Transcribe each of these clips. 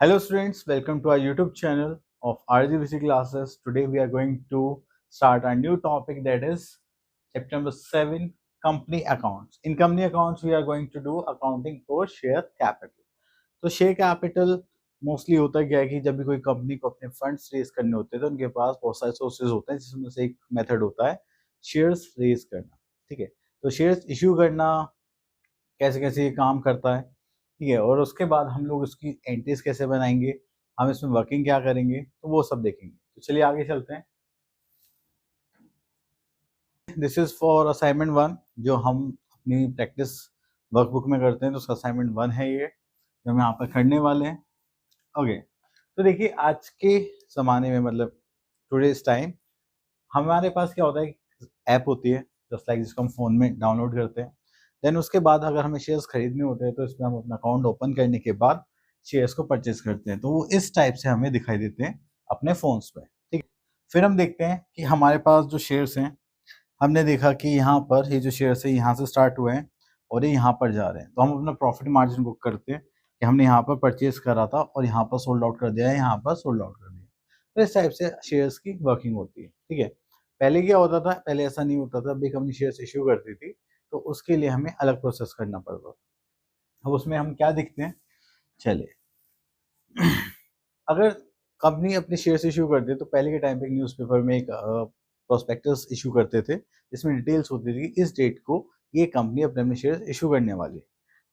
Hello students, welcome to our YouTube channel of RGBC classes. Today we are going to start a new topic, that is chapter number 7, company accounts. In company accounts we are going to do accounting for share capital. तो share capital mostly होता क्या है कि जब भी कोई company को अपने फंड्स रेज करने होते हैं तो उनके पास बहुत सारे सोर्सेज होते हैं, जिसमें से एक मेथड होता है शेयर्स रेज करना। ठीक है, तो शेयर्स इश्यू करना कैसे कैसे ये काम करता है, ठीक है, और उसके बाद हम लोग उसकी एंट्रीज कैसे बनाएंगे, हम इसमें वर्किंग क्या करेंगे, तो वो सब देखेंगे। तो चलिए आगे चलते हैं। दिस इज फॉर असाइनमेंट 1 जो हम अपनी प्रैक्टिस वर्कबुक में करते हैं, तो उसका असाइनमेंट 1 है ये जो हम यहाँ पर करने वाले हैं। ओके, तो देखिए आज के ज़माने में मतलब टुडेज टाइम हमारे पास क्या होता है, ऐप होती है जस्ट लाइक जिसको हम फ़ोन में डाउनलोड करते हैं। देन उसके बाद अगर हमें शेयर्स खरीदने होते हैं तो इसमें हम अपना अकाउंट ओपन करने के बाद शेयर्स को परचेज करते हैं, तो वो इस टाइप से हमें दिखाई देते हैं अपने फ़ोन्स पे। ठीक है, फिर हम देखते हैं कि हमारे पास जो शेयर्स हैं, हमने देखा कि यहाँ पर ये जो शेयर्स है यहाँ से स्टार्ट हुए हैं और ये यहाँ पर जा रहे हैं, तो हम अपना प्रॉफिट मार्जिन बुक करते हैं कि हमने यहाँ पर परचेज करा था और यहाँ पर सोल्ड आउट कर दिया है, यहाँ पर सोल्ड आउट कर दिया। तो इस टाइप से शेयर्स की वर्किंग होती है। ठीक है, पहले क्या होता था, पहले ऐसा नहीं होता था, अभी कंपनी शेयर्स इश्यू करती थी तो उसके लिए हमें अलग प्रोसेस करना पड़ता था। अब उसमें हम क्या देखते हैं, चलिए अगर कंपनी अपने शेयर्स इश्यू करती है तो पहले के टाइम पे न्यूज़पेपर में एक प्रोस्पेक्टस इशू करते थे जिसमें डिटेल्स होती थी इस डेट को ये कंपनी अपने अपने शेयर्स इशू करने वाली है।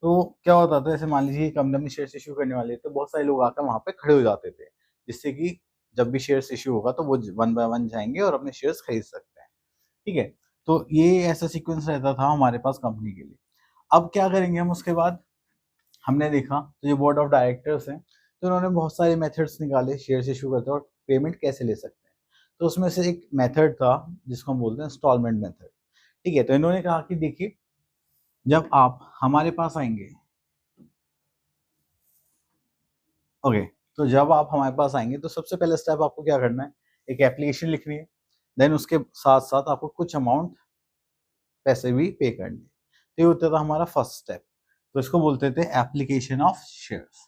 तो क्या होता था, जैसे मान लीजिए कंपनी अपने शेयर्स इशू करने वाली है तो बहुत सारे लोग आकर वहाँ पे खड़े हो जाते थे, जिससे कि जब भी शेयर्स इशू होगा तो वो वन बाय वन जाएंगे और अपने शेयर्स खरीद सकते हैं। ठीक है, तो ये ऐसा सीक्वेंस रहता था हमारे पास कंपनी के लिए। अब क्या करेंगे हम, उसके बाद हमने देखा तो ये बोर्ड ऑफ डायरेक्टर्स हैं, तो उन्होंने बहुत सारे मेथड्स निकाले शेयर्स इशू करते और पेमेंट कैसे ले सकते हैं। तो उसमें से एक मेथड था जिसको हम बोलते हैं इंस्टॉलमेंट मेथड। ठीक है, तो इन्होंने कहा कि देखिए जब आप हमारे पास आएंगे, ओके, तो जब आप हमारे पास आएंगे तो सबसे पहले स्टेप आपको क्या करना है, एक एप्लीकेशन लिखनी है। देन उसके साथ साथ आपको कुछ अमाउंट पैसे भी पे करने। तो ये होता था हमारा फर्स्ट स्टेप, तो इसको बोलते थे एप्लीकेशन ऑफ शेयर्स।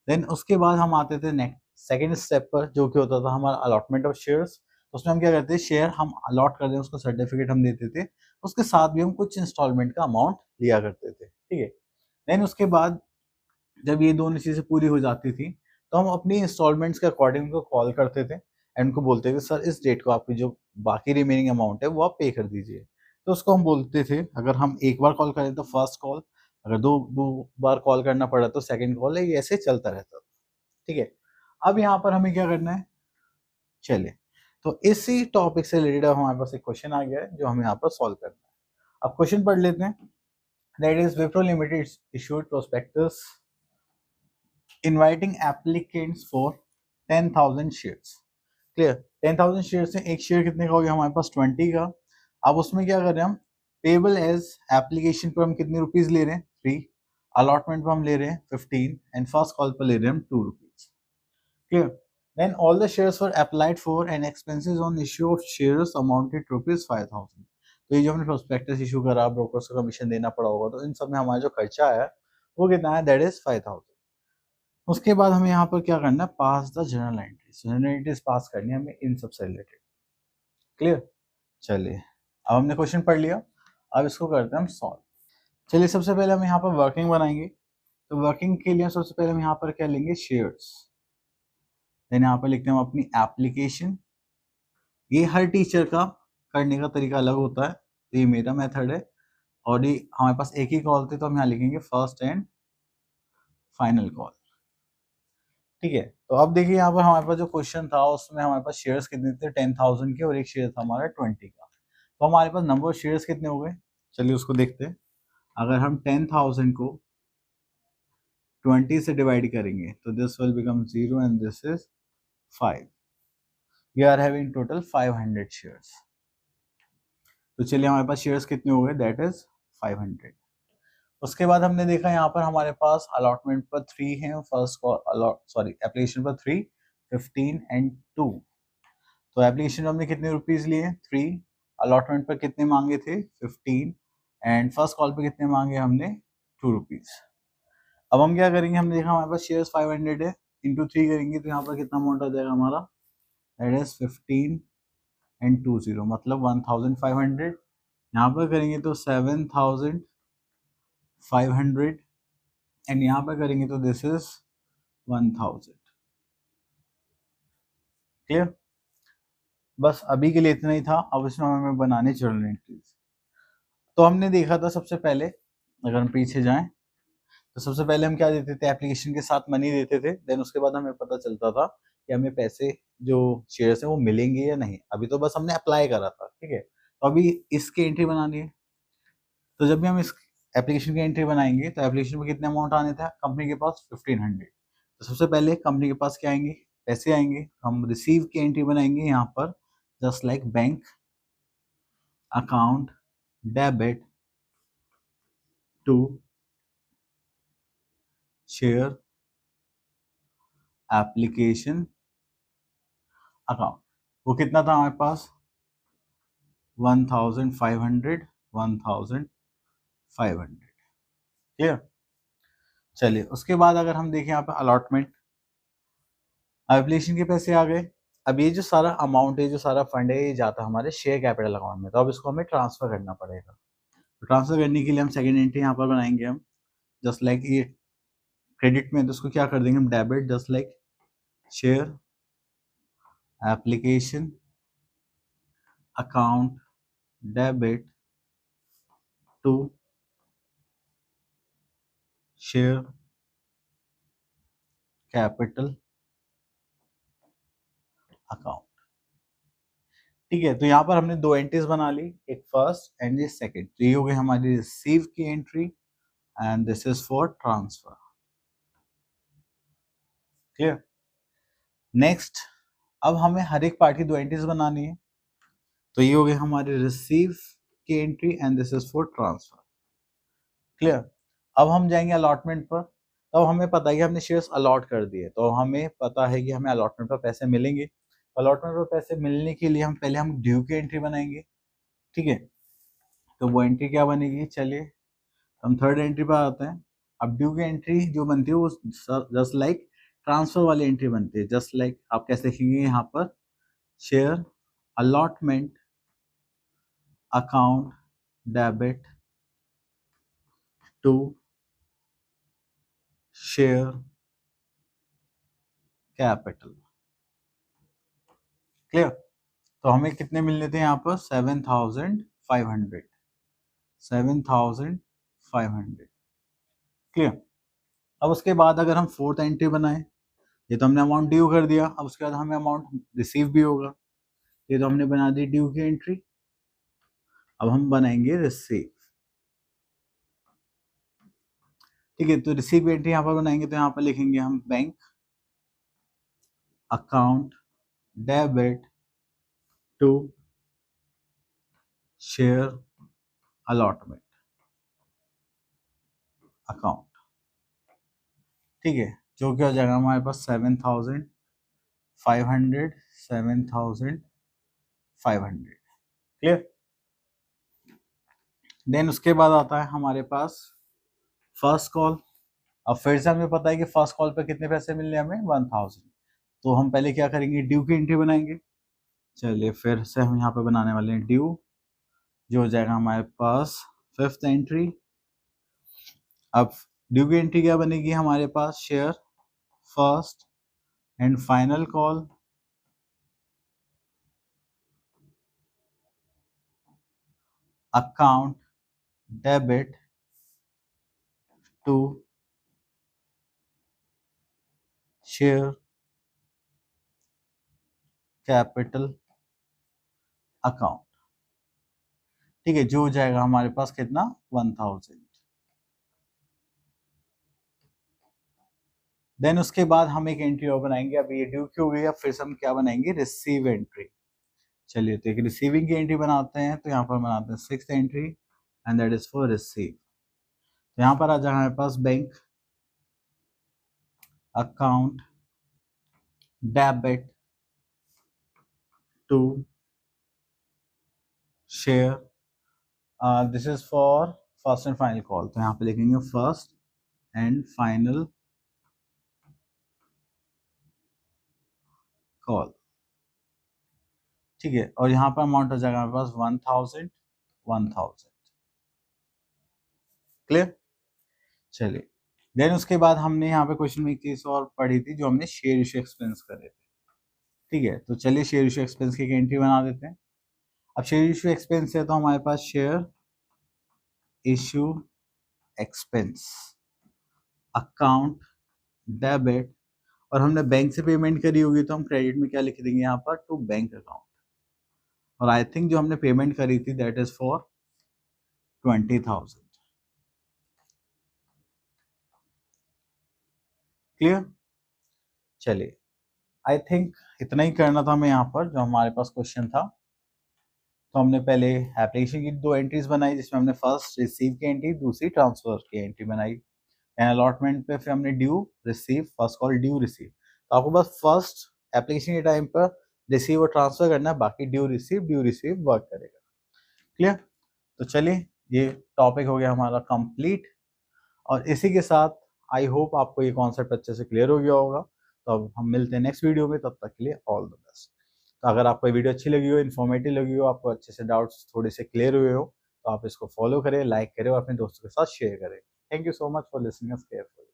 देन उसके बाद हम आते थे नेक्स्ट सेकेंड स्टेप पर, जो कि होता था हमारा अलॉटमेंट ऑफ शेयर्स। तो उसमें हम क्या करते थे, शेयर हम अलॉट कर दें उसको सर्टिफिकेट हम देते थे, उसके साथ भी हम कुछ इंस्टॉलमेंट का अमाउंट लिया करते थे। ठीक है, देन उसके बाद जब ये दोनों चीज़ें पूरी हो जाती थी तो हम अपनी इंस्टॉलमेंट्स के अकॉर्डिंग उनको कॉल करते थे एंड उनको बोलते थे सर इस डेट को आपकी जो बाकी रिमेनिंग अमाउंट है वो आप पे कर दीजिए। तो उसको हम बोलते थे, अगर हम एक बार कॉल करें तो फर्स्ट कॉल, अगर दो दो बार कॉल करना पड़ा तो सेकंड कॉल है, ये ऐसे चलता रहता था। ठीक है, अब यहाँ पर हमें क्या करना है, चलिए, तो इसी टॉपिक से रिलेटेड हमारे पास एक क्वेश्चन आ गया है जो हमें यहाँ पर सॉल्व करना है। अब क्वेश्चन पढ़ लेते हैं। That is Wipro limited issued prospectus inviting applicants for 10,000 shares. Clear, 10,000 share से एक शेयर कितने का हो गया हमारे पास 20 का। अब उसमें क्या कर रहे हैं हम, पेबल एज एप्लीकेशन पर हम कितने रुपीज ले रहे हैं 3, अलॉटमेंट पर हम ले रहे हैं 15 एंड फर्स्ट कॉल पर ले रहे हैं हम 2 rupees. Clear, then all the shares were applied for and expenses on issue of shares amounted rupees 5,000। तो ये जो हमने प्रोस्पेक्टस इशू करा, ब्रोकर्स को कमीशन देना पड़ा होगा, तो इन सब में हमारा जो खर्चा है वो कितना है, दैट इज 5,000। उसके बाद हमें यहाँ पर क्या करना है, pass the journal entries, journal entries pass करनी है हमें इन सब से रिलेटेड। क्लियर, चलिए अब हमने क्वेश्चन पढ़ लिया, अब इसको करते हैं हम सॉल्व। चलिए सबसे पहले हम यहाँ पर वर्किंग बनाएंगे। तो वर्किंग के लिए सबसे पहले हम यहाँ पर क्या लेंगे, शेयर्स। देन यहाँ पर लिखते हैं हम अपनी एप्लीकेशन। ये हर टीचर का करने का तरीका अलग होता है, तो ये मेरा मेथड है और ये हमारे पास एक ही कॉल थे तो हम यहाँ लिखेंगे फर्स्ट एंड फाइनल कॉल। ठीक है, तो अब देखिए यहाँ पर हमारे पास जो क्वेश्चन था उसमें हमारे पास शेयर्स कितने थे 10,000 के और एक शेयर था हमारा 20 का। तो हमारे पास नंबर ऑफ शेयर्स कितने हो गए, चलिए उसको देखते हैं। अगर हम 10,000 को 20 से डिवाइड करेंगे तो this will become 0 and this is 5। We are having total 500 shares. तो चलिए हमारे पास शेयर्स कितने हो गए, दैट इज 500। उसके बाद हमने देखा यहाँ पर हमारे पास अलॉटमेंट पर 3 है, फर्स्ट सॉरी एप्लीकेशन पर 3, 15 एंड 2। तो एप्लीकेशन में हमने कितने रुपीज लिए 3, अलॉटमेंट पर कितने मांगे थे 15 एंड फर्स्ट कॉल पे कितने मांगे हमने 2 रुपीज। अब हम क्या करेंगे, हमने देखा हमारे पास शेयर्स 500 है, इंटू 3 करेंगे तो यहाँ पर कितना अमाउंट आ जाएगा हमारा, दैट इज 15 एंड 20 मतलब 1500। यहाँ पर करेंगे तो 7500 एंड यहाँ पर करेंगे तो दिस इज 1000। क्लियर? बस अभी के लिए इतना ही था। अब इसमें हमें बनाने जर्नल एंट्रीज। तो हमने देखा था सबसे पहले, अगर हम पीछे जाएं तो सबसे पहले हम क्या देते थे, एप्लीकेशन के साथ मनी देते थे। देन उसके बाद हमें पता चलता था कि हमें पैसे जो शेयर्स हैं वो मिलेंगे या नहीं। अभी तो बस हमने अप्लाई करा था, ठीक है। तो अभी इसकी एंट्री बनानी है। तो जब भी हम इस एप्लीकेशन की एंट्री बनाएंगे तो एप्लीकेशन में कितने अमाउंट आने था कंपनी के पास, 1500। तो सबसे पहले कंपनी के पास क्या आएंगे, पैसे आएंगे। हम रिसीव की एंट्री बनाएंगे यहाँ पर, just like bank account debit to share application account. वो कितना था हमारे पास, 1500, 1500। क्लियर? चलिए उसके बाद अगर हम देखें यहाँ पे अलॉटमेंट, एप्लीकेशन के पैसे आ गए। अब ये जो सारा अमाउंट है, जो सारा फंड है, ये जाता है हमारे शेयर कैपिटल अकाउंट में। तो अब इसको हमें ट्रांसफर करना पड़ेगा। तो ट्रांसफर करने के लिए हम सेकेंड एंट्री यहाँ पर बनाएंगे हम, जस्ट लाइक ये क्रेडिट में, तो उसको क्या कर देंगे हम, debit, just like share application account debit to share capital account. ठीक है, तो यहाँ पर हमने दो एंट्रीज बना ली, एक फर्स्ट एंड ये सेकंड। तो ये हो गई हमारी रिसीव की entry and this is for transfer. Clear? Next, अब हमें हर एक पार्ट की दो एंट्रीज बनानी है। तो ये हो गई हमारी रिसीव की entry and this is for transfer. Clear? अब हम जाएंगे अलॉटमेंट पर। तो हमें पता है कि हमने शेयर्स अलॉट कर दिए, तो हमें पता है कि हमें अलॉटमेंट पर पैसे मिलेंगे। अलॉटमेंट पर पैसे मिलने के लिए हम ड्यू की एंट्री बनाएंगे। ठीक है, तो वो एंट्री क्या बनेगी, चलिए हम थर्ड एंट्री पर आते हैं। अब ड्यू की एंट्री जो बनती है वो जस्ट लाइक ट्रांसफर वाली एंट्री बनती है। जस्ट लाइक आप कैसे लिखेंगे यहाँ पर, share allotment account debit to share capital. Clear? तो हमें कितने मिलने थे यहाँ पर, 7500, 7500। क्लियर? अब उसके बाद अगर हम फोर्थ एंट्री बनाए, ये तो हमने अमाउंट ड्यू कर दिया। अब उसके बाद हमें अमाउंट रिसीव भी होगा। ये तो हमने बना दी ड्यू की एंट्री। अब हम बनाएंगे रिसीव। ठीक है, तो रिसीव एंट्री यहाँ पर बनाएंगे तो यहाँ पर लिखेंगे हम bank account debit to share allotment account. ठीक है, जो क्या हो जाएगा हमारे पास 7500, 7500। क्लियर? देन उसके बाद आता है हमारे पास फर्स्ट कॉल। अब फिर से हमें पता है कि फर्स्ट कॉल पे कितने पैसे मिलने हमें, 1000। तो हम पहले क्या करेंगे, ड्यू की एंट्री बनाएंगे। चलिए फिर से हम यहाँ पे बनाने वाले हैं ड्यू, जो हो जाएगा हमारे पास फिफ्थ एंट्री। अब ड्यू की एंट्री क्या बनेगी हमारे पास, share first and final call account debit to share capital account. ठीक है, जो हो जाएगा हमारे पास कितना, 1000। देन उसके बाद हम एक एंट्री और बनाएंगे। अब ये ड्यू की हो गई, अब फिर से हम क्या बनाएंगे, रिसीव एंट्री। चलिए तो एक रिसीविंग की एंट्री बनाते हैं। तो यहाँ पर बनाते हैं sixth entry and that is for receive. तो यहाँ पर आ जाएगा हमारे पास bank account debit to share, this is for first and final call. तो यहाँ पे लिखेंगे फर्स्ट एंड फाइनल कॉल, ठीक है। और यहाँ पर अमाउंट हो जाएगा हमारे पास 1000 1000। क्लियर? चलिए, देन उसके बाद हमने यहाँ पे क्वेश्चन में एक चीज और पढ़ी थी जो हमने शेयर इशू एक्सपेंस करे थे, ठीक है। तो चलिए शेयर इशू एक्सपेंस की एक एंट्री बना देते हैं। अब शेयर इशू एक्सपेंस है तो हमारे पास share issue expense account debit, और हमने बैंक से पेमेंट करी होगी तो हम क्रेडिट में क्या लिख देंगे यहाँ पर, टू बैंक अकाउंट। और आई थिंक जो हमने पेमेंट करी थी दैट इज फॉर 20,000। क्लियर? चलिए, आई थिंक इतना ही करना था हमें यहाँ पर जो हमारे पास क्वेश्चन था। तो हमने पहले एप्लीकेशन की 2 एंट्रीज बनाई जिसमें हमने फर्स्ट रिसीव की एंट्री, दूसरी ट्रांसफर की एंट्री बनाई। एंड अलॉटमेंट पे फिर हमने due receive, first call due receive. तो आपको बस फर्स्ट एप्लीकेशन के टाइम पर रिसीव और ट्रांसफर करना है, बाकी ड्यू रिसीव वर्क करेगा। क्लियर? तो चलिए, ये टॉपिक हो गया हमारा कंप्लीट, और इसी के साथ आई होप आपको ये कॉन्सेप्ट अच्छे से क्लियर हो गया होगा। तो अब हम मिलते हैं नेक्स्ट वीडियो में, तब तक के लिए ऑल द बेस्ट। तो अगर आपको वीडियो अच्छी लगी हो, इन्फॉर्मेटिव लगी हो, आपको अच्छे से डाउट्स थोड़े से क्लियर हुए हो, तो आप इसको फॉलो करें, लाइक करें और अपने दोस्तों के साथ शेयर करें। Thank you so much for listening us carefully.